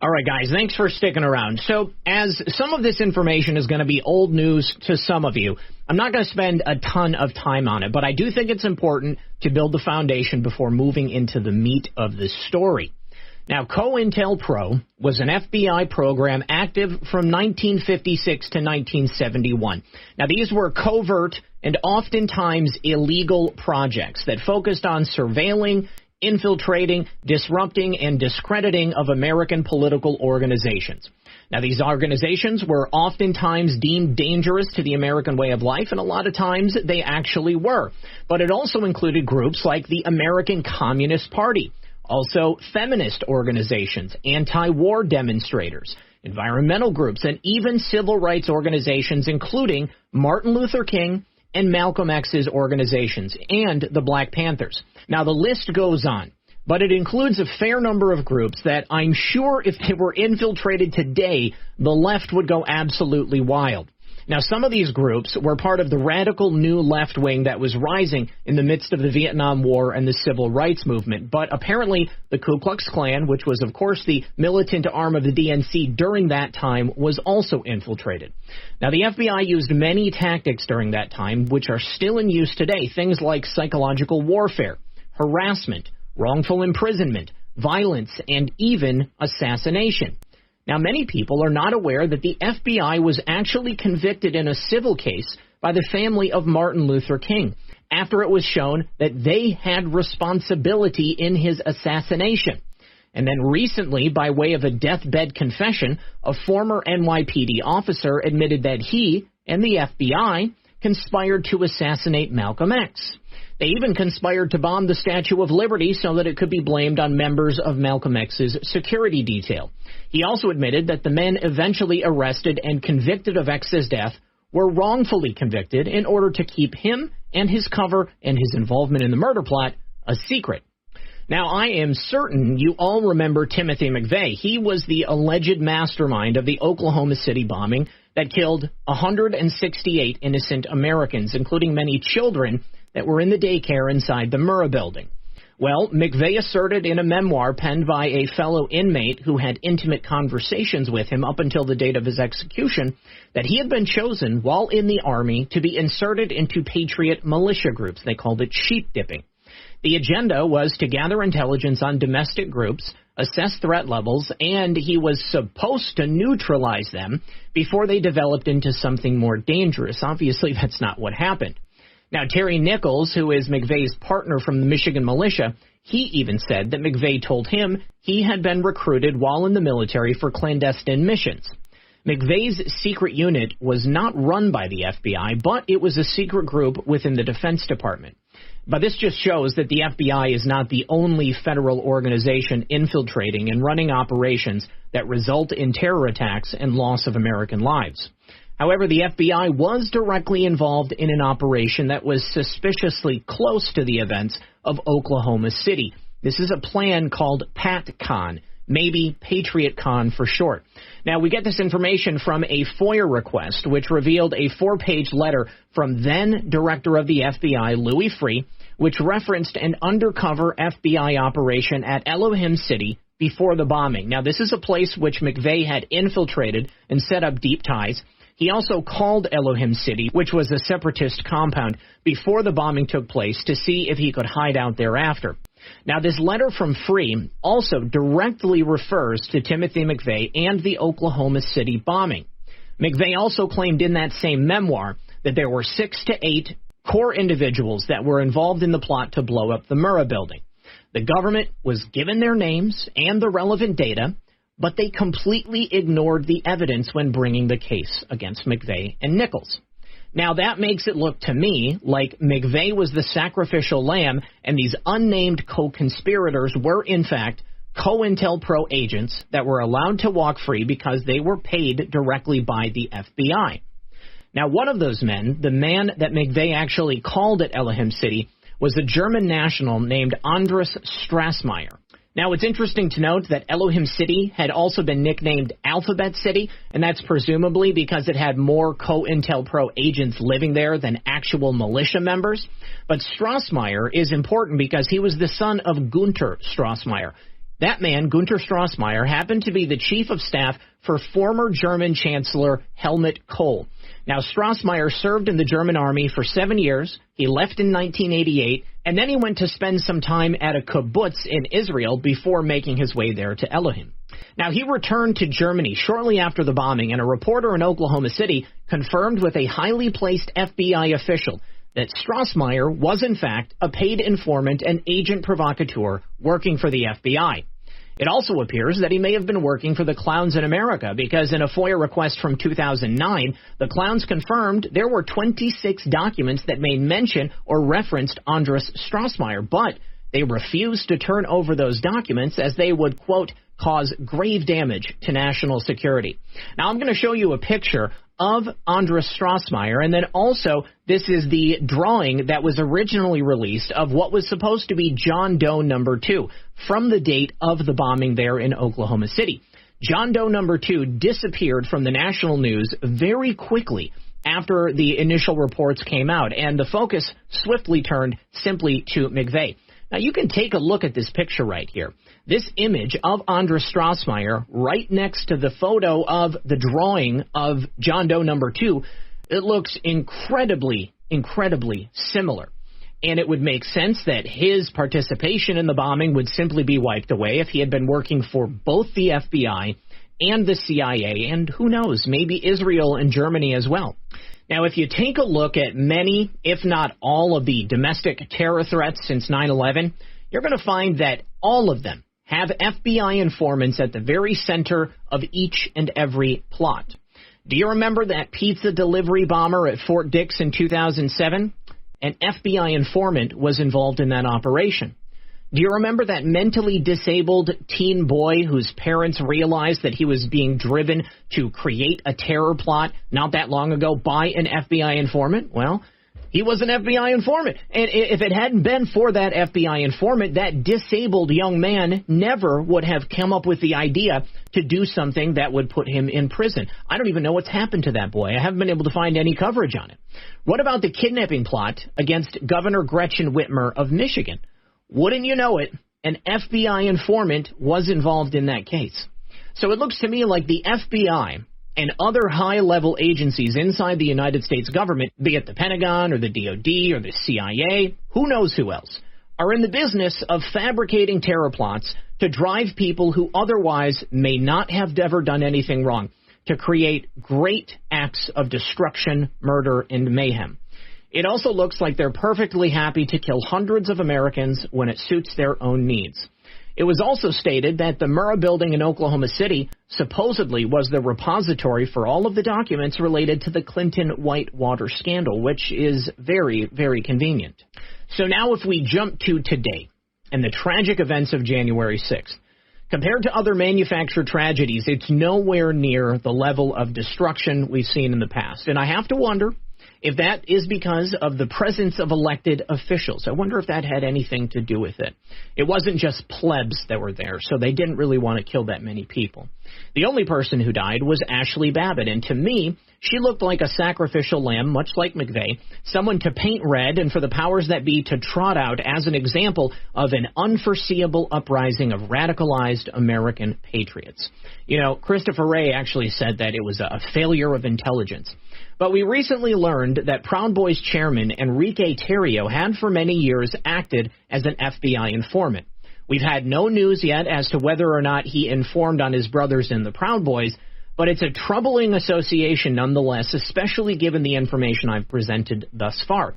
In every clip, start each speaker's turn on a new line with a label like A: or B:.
A: All right, guys, thanks for sticking around. So, as some of this information is going to be old news to some of you, I'm not going to spend a ton of time on it, but I do think it's important to build the foundation before moving into the meat of the story. Now, COINTELPRO was an FBI program active from 1956 to 1971. Now, these were covert and oftentimes illegal projects that focused on surveilling, infiltrating, disrupting, and discrediting of American political organizations. Now, these organizations were oftentimes deemed dangerous to the American way of life, and a lot of times they actually were. But it also included groups like the American Communist Party, also feminist organizations, anti-war demonstrators, environmental groups, and even civil rights organizations, including Martin Luther King and Malcolm X's organizations, and the Black Panthers. Now, the list goes on, but it includes a fair number of groups that I'm sure if they were infiltrated today, the left would go absolutely wild. Now, some of these groups were part of the radical new left wing that was rising in the midst of the Vietnam War and the Civil Rights Movement. But apparently, the Ku Klux Klan, which was, of course, the militant arm of the DNC during that time, was also infiltrated. Now, the FBI used many tactics during that time, which are still in use today. Things like psychological warfare, harassment, wrongful imprisonment, violence, and even assassination. Now, many people are not aware that the FBI was actually convicted in a civil case by the family of Martin Luther King after it was shown that they had responsibility in his assassination. And then recently, by way of a deathbed confession, a former NYPD officer admitted that he and the FBI conspired to assassinate Malcolm X. They even conspired to bomb the Statue of Liberty so that it could be blamed on members of Malcolm X's security detail. He also admitted that the men eventually arrested and convicted of X's death were wrongfully convicted in order to keep him and his cover and his involvement in the murder plot a secret. Now, I am certain you all remember Timothy McVeigh. He was the alleged mastermind of the Oklahoma City bombing that killed 168 innocent Americans, including many children that were in the daycare inside the Murrah building. Well, McVeigh asserted in a memoir penned by a fellow inmate who had intimate conversations with him up until the date of his execution that he had been chosen while in the Army to be inserted into patriot militia groups. They called it sheep dipping. The agenda was to gather intelligence on domestic groups, assess threat levels, and he was supposed to neutralize them before they developed into something more dangerous. Obviously, that's not what happened. Now, Terry Nichols, who is McVeigh's partner from the Michigan militia, he even said that McVeigh told him he had been recruited while in the military for clandestine missions. McVeigh's secret unit was not run by the FBI, but it was a secret group within the Defense Department. But this just shows that the FBI is not the only federal organization infiltrating and running operations that result in terror attacks and loss of American lives. However, the FBI was directly involved in an operation that was suspiciously close to the events of Oklahoma City. This is a plan called PATCON, maybe Patriot Con for short. Now, we get this information from a FOIA request, which revealed a 4-page letter from then Director of the FBI, Louis Freeh, which referenced an undercover FBI operation at Elohim City before the bombing. Now, this is a place which McVeigh had infiltrated and set up deep ties. He also called Elohim City, which was a separatist compound, before the bombing took place to see if he could hide out thereafter. Now, this letter from Freeh also directly refers to Timothy McVeigh and the Oklahoma City bombing. McVeigh also claimed in that same memoir that there were 6 to 8 core individuals that were involved in the plot to blow up the Murrah building. The government was given their names and the relevant data, but they completely ignored the evidence when bringing the case against McVeigh and Nichols. Now, that makes it look to me like McVeigh was the sacrificial lamb, and these unnamed co-conspirators were, in fact, COINTELPRO agents that were allowed to walk free because they were paid directly by the FBI. Now, one of those men, the man that McVeigh actually called at Elohim City, was a German national named Ärrësts Strassmeyer. Now, it's interesting to note that Elohim City had also been nicknamed Alphabet City, and that's presumably because it had more COINTELPRO agents living there than actual militia members. But Strassmeyer is important because he was the son of Gunther Strassmeyer. That man, Günter Strassmayer, happened to be the chief of staff for former German Chancellor Helmut Kohl. Now, Strassmayer served in the German army for 7 years. He left in 1988, and then he went to spend some time at a kibbutz in Israel before making his way there to Elohim. Now, he returned to Germany shortly after the bombing, and a reporter in Oklahoma City confirmed with a highly placed FBI official that Strassmayer was, in fact, a paid informant and agent provocateur working for the FBI. It also appears that he may have been working for the clowns in America, because in a FOIA request from 2009, the clowns confirmed there were 26 documents that made mention or referenced Ärrësts Strassmayer, but they refused to turn over those documents as they would, quote, cause grave damage to national security. Now, I'm going to show you a picture of Ärrësts Strassmayer, and then also this is the drawing that was originally released of what was supposed to be John Doe number 2 from the date of the bombing there in Oklahoma City. John Doe number 2 disappeared from the national news very quickly after the initial reports came out, and the focus swiftly turned simply to McVeigh. Now, you can take a look at this picture right here. This image of Ärrësts Strassmayer right next to the photo of the drawing of John Doe number 2, it looks incredibly similar. And it would make sense that his participation in the bombing would simply be wiped away if he had been working for both the FBI and the CIA, and who knows, maybe Israel and Germany as well. Now, if you take a look at many, if not all, of the domestic terror threats since 9/11, you're going to find that all of them have FBI informants at the very center of each and every plot. Do you remember that pizza delivery bomber at Fort Dix in 2007? An FBI informant was involved in that operation. Do you remember that mentally disabled teen boy whose parents realized that he was being driven to create a terror plot not that long ago by an FBI informant? Well, he was an FBI informant. And if it hadn't been for that FBI informant, that disabled young man never would have come up with the idea to do something that would put him in prison. I don't even know what's happened to that boy. I haven't been able to find any coverage on it. What about the kidnapping plot against Governor Gretchen Whitmer of Michigan? Wouldn't you know it, an FBI informant was involved in that case. So it looks to me like the FBI and other high-level agencies inside the United States government, be it the Pentagon or the DOD or the CIA, who knows who else, are in the business of fabricating terror plots to drive people who otherwise may not have ever done anything wrong, to create great acts of destruction, murder, and mayhem. It also looks like they're perfectly happy to kill hundreds of Americans when it suits their own needs. It was also stated that the Murrah building in Oklahoma City supposedly was the repository for all of the documents related to the Clinton Whitewater scandal, which is very, very convenient. So now if we jump to today and the tragic events of January 6th, compared to other manufactured tragedies, it's nowhere near the level of destruction we've seen in the past. And I have to wonder if that is because of the presence of elected officials. I wonder if that had anything to do with it. It wasn't just plebs that were there, so they didn't really want to kill that many people. The only person who died was Ashley Babbitt, and to me, she looked like a sacrificial lamb, much like McVeigh, someone to paint red and for the powers that be to trot out as an example of an unforeseeable uprising of radicalized American patriots. You know, Christopher Wray actually said that it was a failure of intelligence. But we recently learned that Proud Boys chairman Enrique Tarrio had for many years acted as an FBI informant. We've had no news yet as to whether or not he informed on his brothers in the Proud Boys, but it's a troubling association nonetheless, especially given the information I've presented thus far.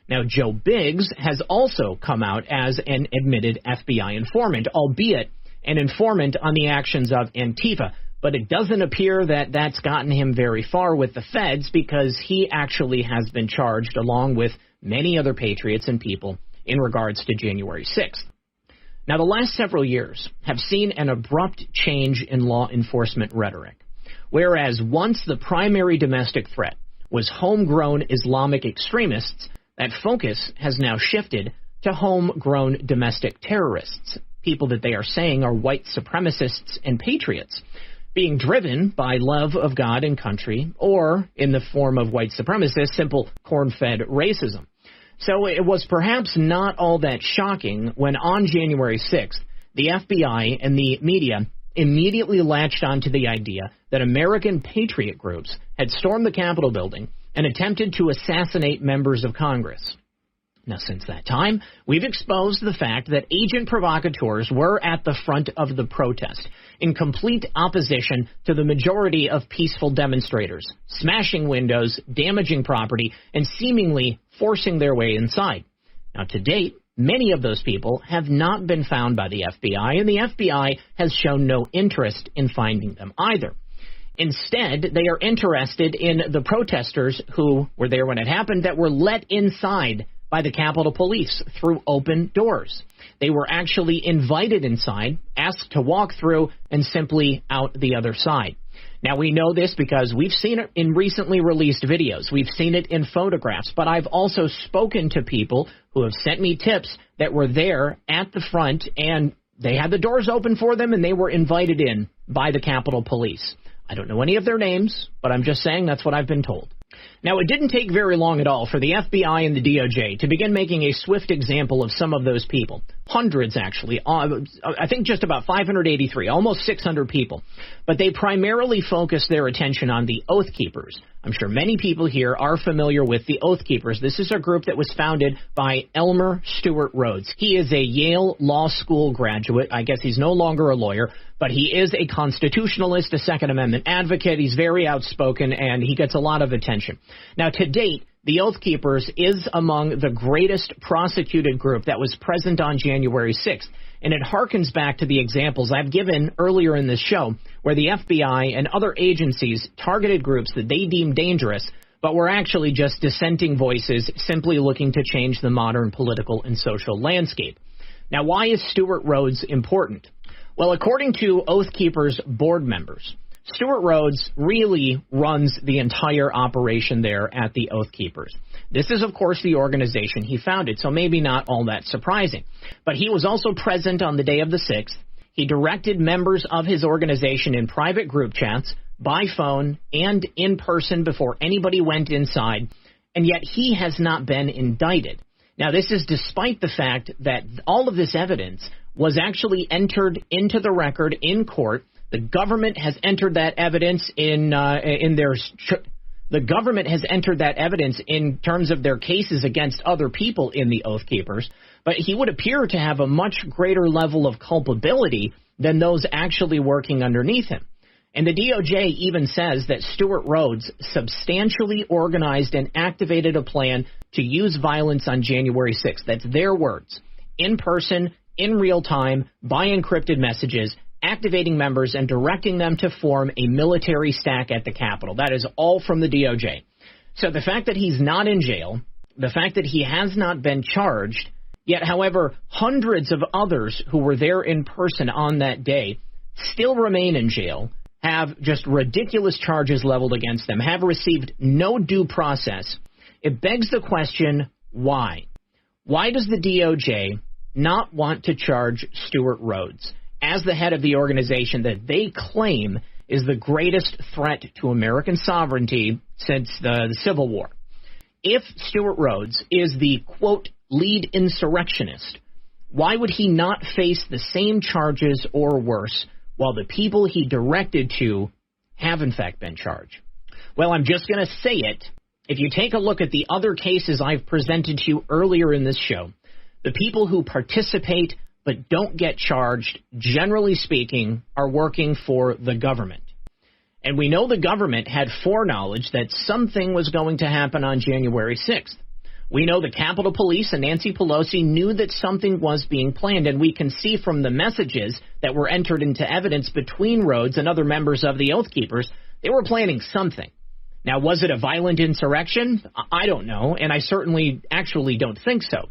A: Now, Joe Biggs has also come out as an admitted FBI informant, albeit an informant on the actions of Antifa. But it doesn't appear that that's gotten him very far with the feds, because he actually has been charged along with many other patriots and people in regards to January 6th. Now, the last several years have seen an abrupt change in law enforcement rhetoric. Whereas once the primary domestic threat was homegrown Islamic extremists, that focus has now shifted to homegrown domestic terrorists, people that they are saying are white supremacists and patriots, being driven by love of God and country, or, in the form of white supremacists, simple corn-fed racism. So it was perhaps not all that shocking when on January 6th, the FBI and the media immediately latched onto the idea that American patriot groups had stormed the Capitol building and attempted to assassinate members of Congress. Now, since that time, we've exposed the fact that agent provocateurs were at the front of the protest, in complete opposition to the majority of peaceful demonstrators, smashing windows, damaging property, and seemingly forcing their way inside. Now, to date, many of those people have not been found by the FBI, and the FBI has shown no interest in finding them either. Instead, they are interested in the protesters who were there when it happened that were let inside by the Capitol Police through open doors. They were actually invited inside, asked to walk through, and simply out the other side. Now, we know this because we've seen it in recently released videos. We've seen it in photographs, but I've also spoken to people who have sent me tips that were there at the front, and they had the doors open for them, and they were invited in by the Capitol Police. I don't know any of their names, but I'm just saying that's what I've been told. Now, it didn't take very long at all for the FBI and the DOJ to begin making a swift example of some of those people. Hundreds, actually. I think just about 583, almost 600 people. But they primarily focused their attention on the Oath Keepers. I'm sure many people here are familiar with the Oath Keepers. This is a group that was founded by Elmer Stewart Rhodes. He is a Yale Law School graduate. I guess he's no longer a lawyer, but he is a constitutionalist, a Second Amendment advocate. He's very outspoken, and he gets a lot of attention. Now, to date, the Oath Keepers is among the greatest prosecuted group that was present on January 6th. And it harkens back to the examples I've given earlier in this show, where the FBI and other agencies targeted groups that they deemed dangerous, but were actually just dissenting voices simply looking to change the modern political and social landscape. Now, why is Stewart Rhodes important? Well, according to Oath Keepers board members, Stewart Rhodes really runs the entire operation there at the Oath Keepers. This is, of course, the organization he founded, so maybe not all that surprising. But he was also present on the day of the 6th. He directed members of his organization in private group chats, by phone, and in person before anybody went inside, and yet he has not been indicted. Now, this is despite the fact that all of this evidence was actually entered into the record in court. The government has entered that evidence the government has entered that evidence in terms of their cases against other people in the Oath Keepers, but he would appear to have a much greater level of culpability than those actually working underneath him. And the DOJ even says that Stewart Rhodes substantially organized and activated a plan to use violence on January 6th. That's their words. In person, in real time, by encrypted messages, activating members and directing them to form a military stack at the Capitol. That is all from the DOJ. So the fact that he's not in jail, the fact that he has not been charged, yet, however, hundreds of others who were there in person on that day still remain in jail, have just ridiculous charges leveled against them, have received no due process, it begs the question, why? Why does the DOJ not want to charge Stewart Rhodes as the head of the organization that they claim is the greatest threat to American sovereignty since the Civil War? If Stewart Rhodes is the, quote, lead insurrectionist, why would he not face the same charges or worse while the people he directed to have, in fact, been charged? Well, I'm just going to say it. If you take a look at the other cases I've presented to you earlier in this show, the people who participate but don't get charged, generally speaking, are working for the government. And we know the government had foreknowledge that something was going to happen on January 6th. We know the Capitol Police and Nancy Pelosi knew that something was being planned, and we can see from the messages that were entered into evidence between Rhodes and other members of the Oath Keepers, they were planning something. Now, was it a violent insurrection? I don't know, and I certainly actually don't think so.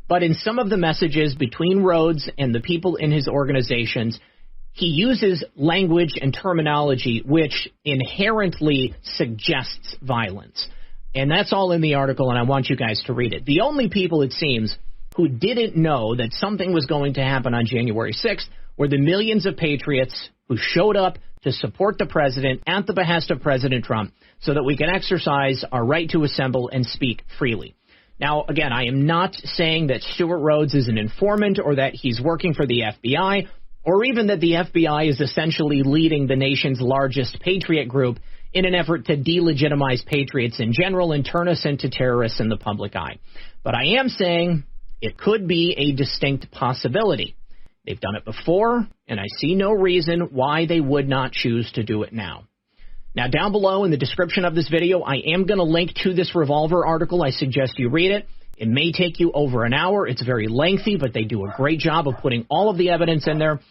A: But in some of the messages between Rhodes and the people in his organizations, he uses language and terminology which inherently suggests violence. And that's all in the article, and I want you guys to read it. The only people, it seems, who didn't know that something was going to happen on January 6th were the millions of patriots who showed up to support the president at the behest of President Trump so that we can exercise our right to assemble and speak freely. Now, again, I am not saying that Stewart Rhodes is an informant or that he's working for the FBI, or even that the FBI is essentially leading the nation's largest patriot group in an effort to delegitimize patriots in general and turn us into terrorists in the public eye. But I am saying it could be a distinct possibility. They've done it before, and I see no reason why they would not choose to do it now. Now, down below in the description of this video, I am going to link to this Revolver article. I suggest you read it. It may take you over an hour. It's very lengthy, but they do a great job of putting all of the evidence in there,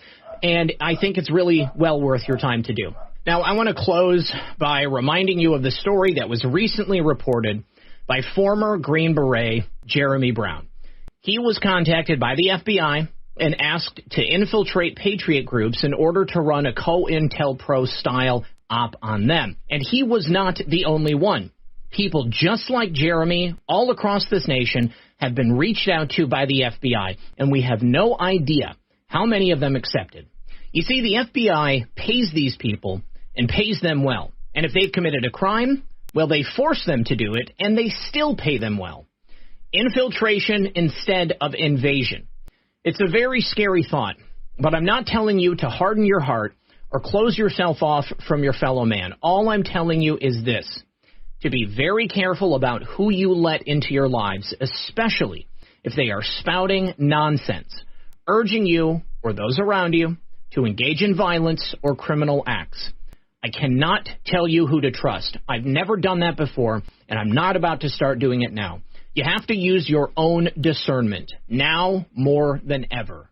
A: and I think it's really well worth your time to do. Now, I want to close by reminding you of the story that was recently reported by former Green Beret Jeremy Brown. He was contacted by the FBI and asked to infiltrate patriot groups in order to run a COINTELPRO style op on them. And he was not the only one. People just like Jeremy all across this nation have been reached out to by the FBI, and we have no idea how many of them accepted. You see, the FBI pays these people and pays them well. And if they've committed a crime, well, they force them to do it, and they still pay them well. Infiltration instead of invasion. It's a very scary thought, but I'm not telling you to harden your heart or close yourself off from your fellow man. All I'm telling you is this: to be very careful about who you let into your lives, especially if they are spouting nonsense, urging you or those around you to engage in violence or criminal acts. I cannot tell you who to trust. I've never done that before, and I'm not about to start doing it now. You have to use your own discernment, now more than ever.